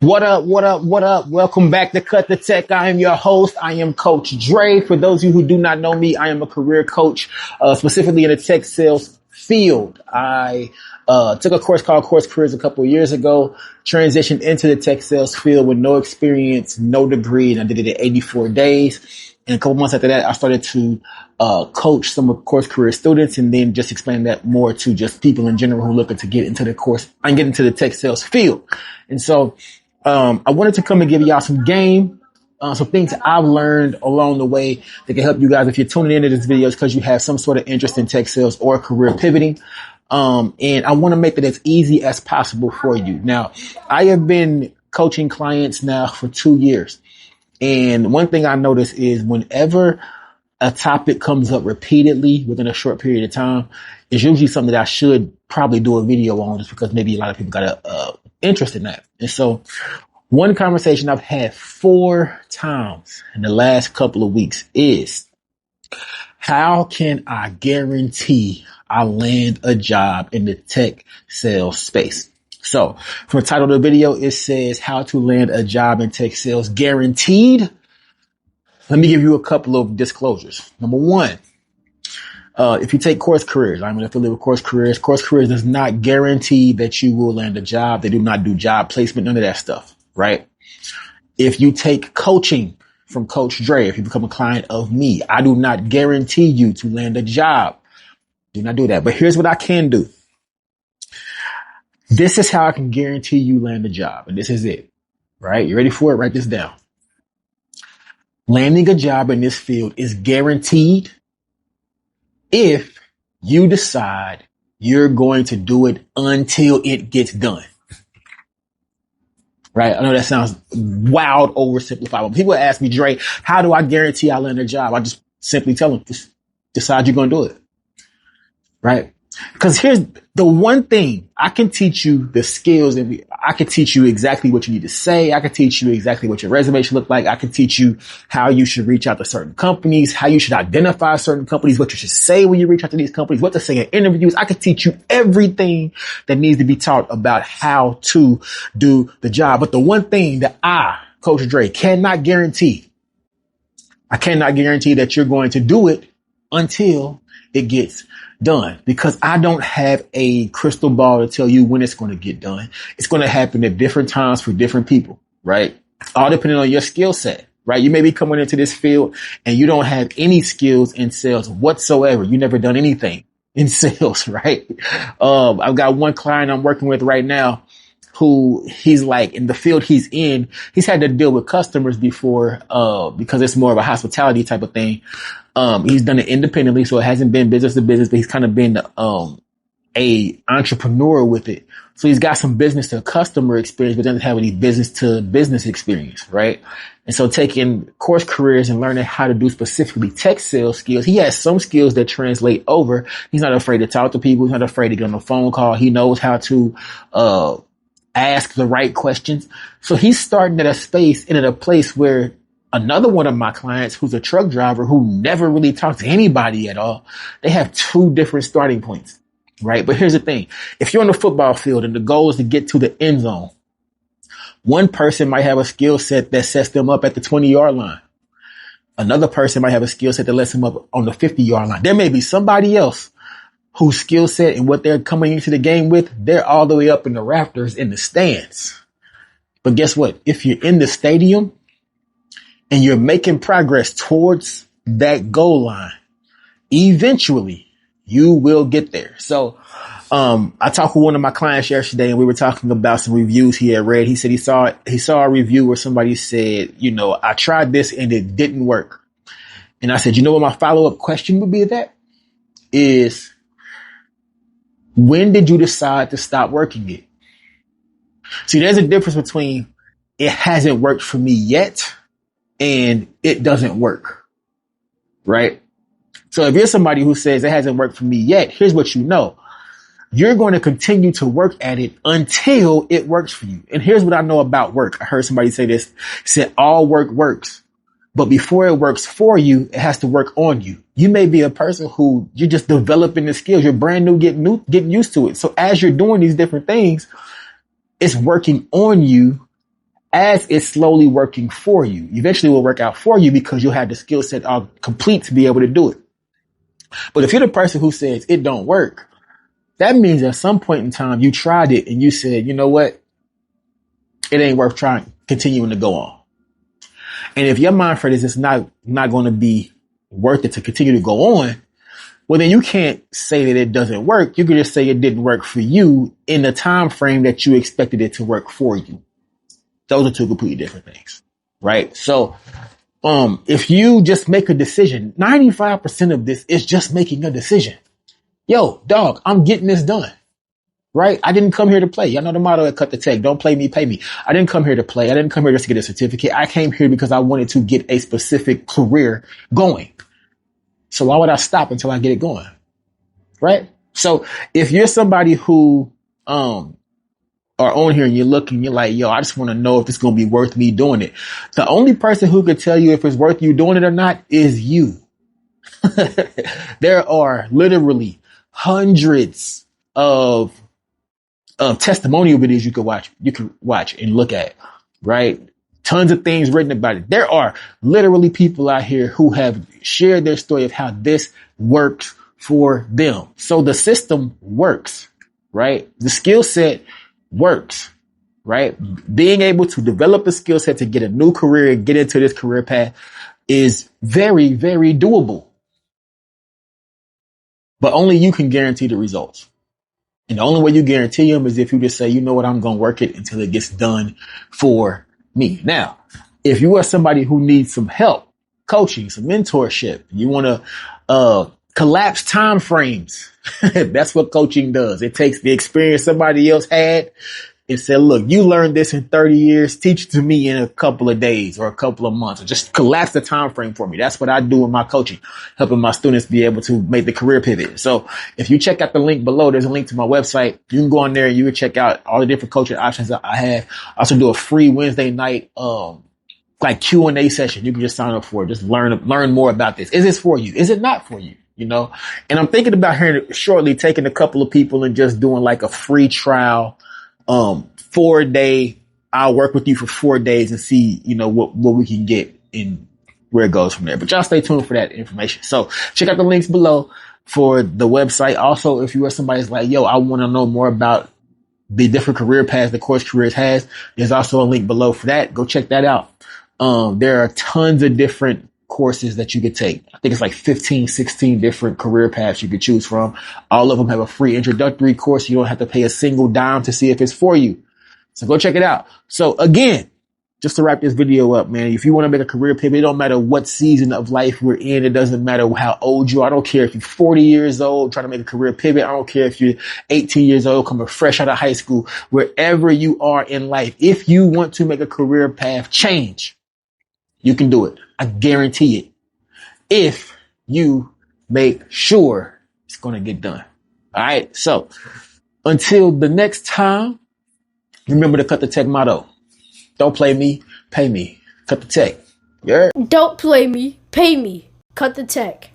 What up? What up? What up? Welcome back to Cut the Tech. I am your host. I am Coach Dre. For those of you who do not know me, I am a career coach, specifically in the tech sales field. I took a course called CourseCareers a couple of years ago, transitioned into the tech sales field with no experience, no degree, and I did it in 84 days. And a couple months after that, I started to coach some of CourseCareer students, and then just explain that more to just people in general who are looking to get into the course and get into the tech sales field. And so I wanted to come and give y'all some game, some things I've learned along the way that can help you guys if you're tuning into this video because you have some sort of interest in tech sales or career pivoting. And I want to make it as easy as possible for you. Now, I have been coaching clients now for 2 years. And one thing I notice is whenever a topic comes up repeatedly within a short period of time, it's usually something that I should probably do a video on just because maybe a lot of people got a interest in that. And so one conversation I've had 4 times in the last couple of weeks is, how can I guarantee I land a job in the tech sales space? So from the title of the video, it says how to land a job in tech sales guaranteed. Let me give you a couple of disclosures. Number one, if you take CourseCareers, I'm an affiliate with CourseCareers. CourseCareers does not guarantee that you will land a job. They do not do job placement, none of that stuff, right? If you take coaching from Coach Dre, if you become a client of me, I do not guarantee you to land a job. Do not do that. But here's what I can do. This is how I can guarantee you land a job. And this is it, right? You ready for it? Write this down. Landing a job in this field is guaranteed if you decide you're going to do it until it gets done. Right? I know that sounds wild, oversimplified. But people ask me, Dre, how do I guarantee I land a job? I just simply tell them, just decide you're going to do it. Right? Because here's the one thing, I can teach you the skills, and I can teach you exactly what you need to say. I can teach you exactly what your resume should look like. I can teach you how you should reach out to certain companies, how you should identify certain companies, what you should say when you reach out to these companies, what to say in interviews. I can teach you everything that needs to be taught about how to do the job. But the one thing that I, Coach Dre, cannot guarantee, I cannot guarantee that you're going to do it until it gets done, because I don't have a crystal ball to tell you when it's going to get done. It's going to happen at different times for different people, right? All depending on your skill set, right? You may be coming into this field and you don't have any skills in sales whatsoever. You never done anything in sales, right? I've got one client I'm working with right now who he's like, in the field he's in, he's had to deal with customers before, because it's more of a hospitality type of thing. He's done it independently, so it hasn't been business to business, but he's kind of been, a entrepreneur with it. So he's got some business to customer experience, but doesn't have any business to business experience, right? And so taking CourseCareers and learning how to do specifically tech sales skills, he has some skills that translate over. He's not afraid to talk to people. He's not afraid to get on a phone call. He knows how to, ask the right questions. So he's starting at a space and at a place where another one of my clients, who's a truck driver who never really talked to anybody at all, they have 2 different starting points, right? But here's the thing. If you're on the football field and the goal is to get to the end zone, one person might have a skill set that sets them up at the 20-yard line. Another person might have a skill set that lets them up on the 50-yard line. There may be somebody else whose skill set and what they're coming into the game with, they're all the way up in the rafters in the stands. But guess what? If you're in the stadium and you're making progress towards that goal line, eventually you will get there. So, I talked with one of my clients yesterday and we were talking about some reviews he had read. He said he saw a review where somebody said, I tried this and it didn't work. And I said, you know what my follow-up question would be to that is, when did you decide to stop working it? See, there's a difference between it hasn't worked for me yet and it doesn't work, right? So if you're somebody who says it hasn't worked for me yet, here's what you know. You're going to continue to work at it until it works for you. And here's what I know about work. I heard somebody say this, said all work works. But before it works for you, it has to work on you. You may be a person who you're just developing the skills. You're brand new, getting used to it. So as you're doing these different things, it's working on you as it's slowly working for you, eventually it will work out for you because you'll have the skill set all complete to be able to do it. But if you're the person who says it don't work, that means at some point in time you tried it and you said, you know what? It ain't worth trying, continuing to go on. And if your mind frame is it's not going to be worth it to continue to go on, well, then you can't say that it doesn't work. You can just say it didn't work for you in the time frame that you expected it to work for you. Those are two completely different things, right? So, if you just make a decision, 95% of this is just making a decision. Yo, dog, I'm getting this done, right? I didn't come here to play. Y'all know the motto at Cut the Tech. Don't play me, pay me. I didn't come here to play. I didn't come here just to get a certificate. I came here because I wanted to get a specific career going. So why would I stop until I get it going? Right? So if you're somebody who, are on here and you're looking, you're like, yo, I just want to know if it's going to be worth me doing it. The only person who could tell you if it's worth you doing it or not is you. There are literally hundreds of testimonial videos you can watch and look at, right? Tons of things written about it. There are literally people out here who have shared their story of how this works for them. So the system works, right? The skill set works, right? Being able to develop a skill set to get a new career and get into this career path is very, very doable. But only you can guarantee the results. And the only way you guarantee them is if you just say, you know what, I'm going to work it until it gets done for me. Now, if you are somebody who needs some help, coaching, some mentorship, you want to collapse time frames. That's what coaching does. It takes the experience somebody else had and said, look, you learned this in 30 years. Teach it to me in a couple of days or a couple of months, or just collapse the time frame for me. That's what I do in my coaching, helping my students be able to make the career pivot. So if you check out the link below, there's a link to my website. You can go on there and you can check out all the different coaching options that I have. I also do a free Wednesday night, like Q&A session. You can just sign up for it. Just learn more about this. Is this for you? Is it not for you? You know, and I'm thinking about here shortly taking a couple of people and just doing like a free trial, 4-day, I'll work with you for 4 days and see, you know, what we can get and where it goes from there. But y'all stay tuned for that information. So check out the links below for the website. Also, if you are somebody that's like, yo, I want to know more about the different career paths that CourseCareers has, there's also a link below for that. Go check that out. There are tons of different courses that you could take. I think it's like 15, 16 different career paths you could choose from. All of them have a free introductory course. You don't have to pay a single dime to see if it's for you. So go check it out. So again, just to wrap this video up, man, if you want to make a career pivot, it don't matter what season of life we're in. It doesn't matter how old you are. I don't care if you're 40 years old trying to make a career pivot. I don't care if you're 18 years old coming fresh out of high school. Wherever you are in life, if you want to make a career path change, you can do it. I guarantee it. If you make sure it's going to get done. All right. So until the next time, remember to cut the tech motto. Don't play me, pay me. Cut the tech. Yeah. Don't play me, pay me. Cut the tech.